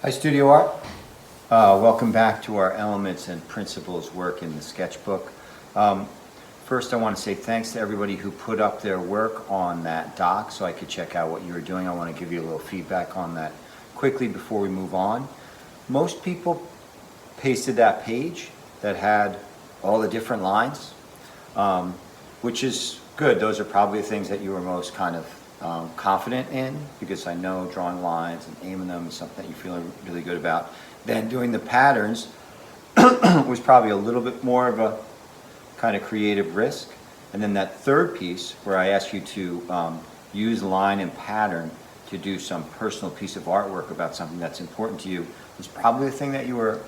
Hi, Studio Art. Welcome back to our Elements and Principles work in the sketchbook. First, I want to say thanks to everybody who put up their work on that doc so I could check out what you were doing. I want to give you a little feedback on that quickly before we move on. Most people pasted that page that had all the different lines, which is good. Those are probably the things that you were most kind of confident in, because I know drawing lines and aiming them is something that you feel really good about. Then doing the patterns was probably a little bit more of a kind of creative risk. And then that third piece where I asked you to use line and pattern to do some personal piece of artwork about something that's important to you was probably the thing that you were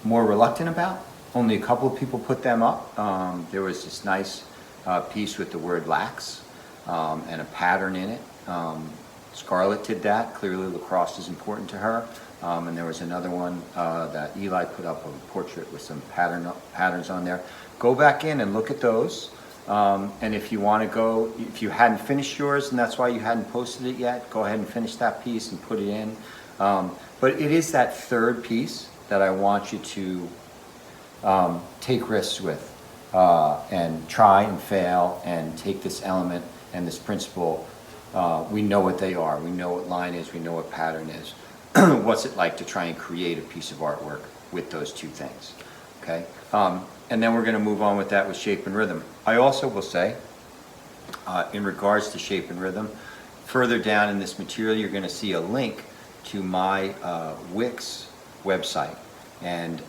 more reluctant about. Only a couple of people put them up. There was this nice piece with the word lax and a pattern in it. Scarlett did that. Clearly lacrosse is important to her. And there was another one that Eli put up, a portrait with some patterns on there. Go back in and look at those. And if you want to go, if you hadn't finished yours and that's why you hadn't posted it yet, go ahead and finish that piece and put it in. But it is that third piece that I want you to take risks with and try and fail and take this element and this principle. We know what they are. We know what line is. We know what pattern is. What's it like to try and create a piece of artwork with those two things? Okay. And then we're going to move on with that with shape and rhythm. I also will say, in regards to shape and rhythm, further down in this material, you're going to see a link to my Wix website, and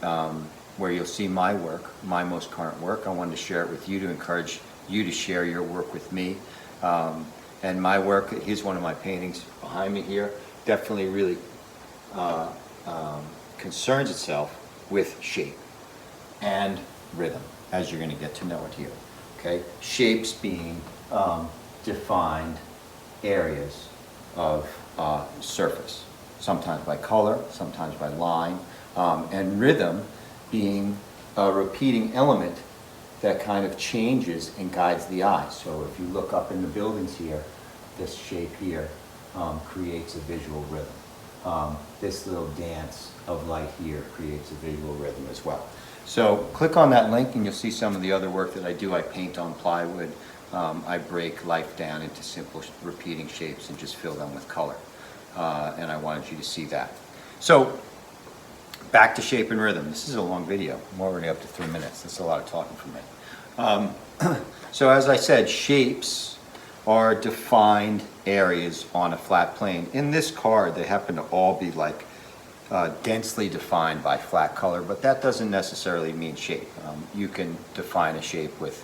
where you'll see my work, my most current work. I wanted to share it with you to encourage you to share your work with me. And my work, here's one of my paintings behind me here, definitely really concerns itself with shape and rhythm, as you're going to get to know it here. Okay, shapes being defined areas of surface, sometimes by color, sometimes by line, and rhythm being a repeating element that kind of changes and guides the eye. So if you look up in the buildings here, this shape here creates a visual rhythm. This little dance of light here creates a visual rhythm as well. So click on that link and you'll see some of the other work that I do. I paint on plywood. I break life down into simple repeating shapes and just fill them with color. And I wanted you to see that. So back to shape and rhythm. This is a long video. I'm already up to 3 minutes. That's a lot of talking for me. So as I said, shapes are defined areas on a flat plane. In this card, they happen to all be like densely defined by flat color, but that doesn't necessarily mean shape. You can define a shape with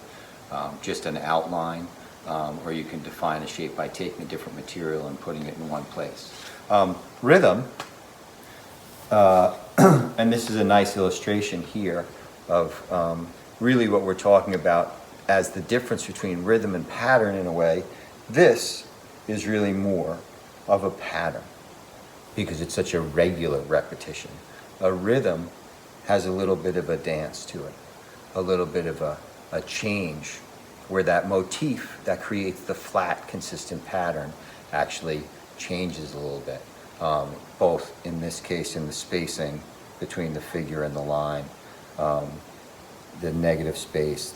just an outline, or you can define a shape by taking a different material and putting it in one place. Rhythm, and this is a nice illustration here of really what we're talking about as the difference between rhythm and pattern in a way. This is really more of a pattern because it's such a regular repetition. A rhythm has a little bit of a dance to it, a little bit of a change where that motif that creates the flat, consistent pattern actually changes a little bit, both in this case in the spacing between the figure and the line. The negative space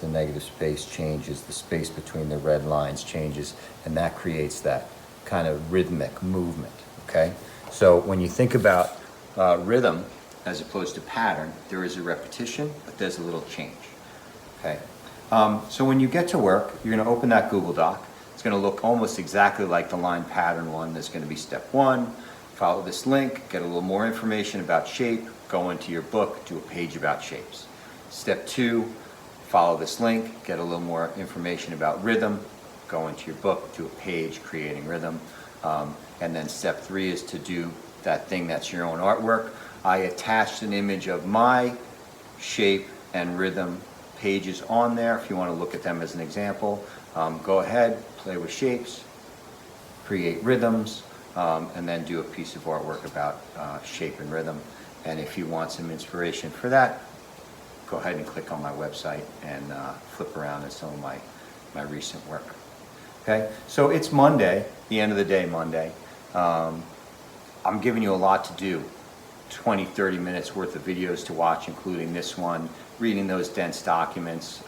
changes, the space between the red lines changes, and that creates that kind of rhythmic movement, okay? So when you think about rhythm as opposed to pattern, there is a repetition, but there's a little change, okay? So when you get to work, you're gonna open that Google Doc. It's gonna look almost exactly like the line pattern one. There's gonna be step 1, follow this link, get a little more information about shape, go into your book, do a page about shapes. Step 2, follow this link, get a little more information about rhythm, go into your book, do a page creating rhythm. And then step 3 is to do that thing that's your own artwork. I attached an image of my shape and rhythm pages on there if you want to look at them as an example. Go ahead, play with shapes, create rhythms, and then do a piece of artwork about shape and rhythm. And if you want some inspiration for that, go ahead and click on my website and flip around at some of my recent work. Okay, so it's Monday, the end of the day Monday. I'm giving you a lot to do. 20, 30 minutes worth of videos to watch, including this one, reading those dense documents,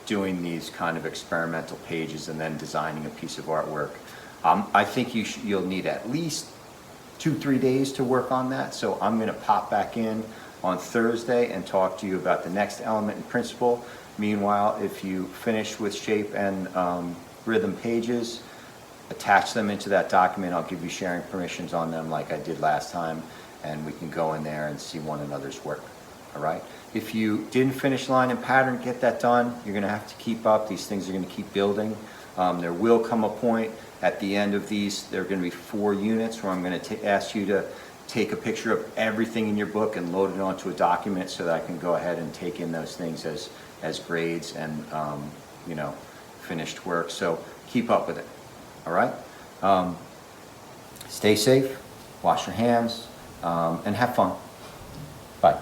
doing these kind of experimental pages, and then designing a piece of artwork. I think you'll need at least 2-3 days to work on that. So I'm going to pop back in on Thursday and talk to you about the next element and principle. Meanwhile, if you finish with shape and rhythm pages, attach them into that document. I'll give you sharing permissions on them like I did last time, and we can go in there and see one another's work. All right? If you didn't finish line and pattern, get that done. You're going to have to keep up. These things are going to keep building. There will come a point at the end of these, there are going to be 4 units where I'm going to ask you to take a picture of everything in your book and load it onto a document so that I can go ahead and take in those things as grades and you know, finished work. So keep up with it. All right? Stay safe, wash your hands, and have fun. Bye.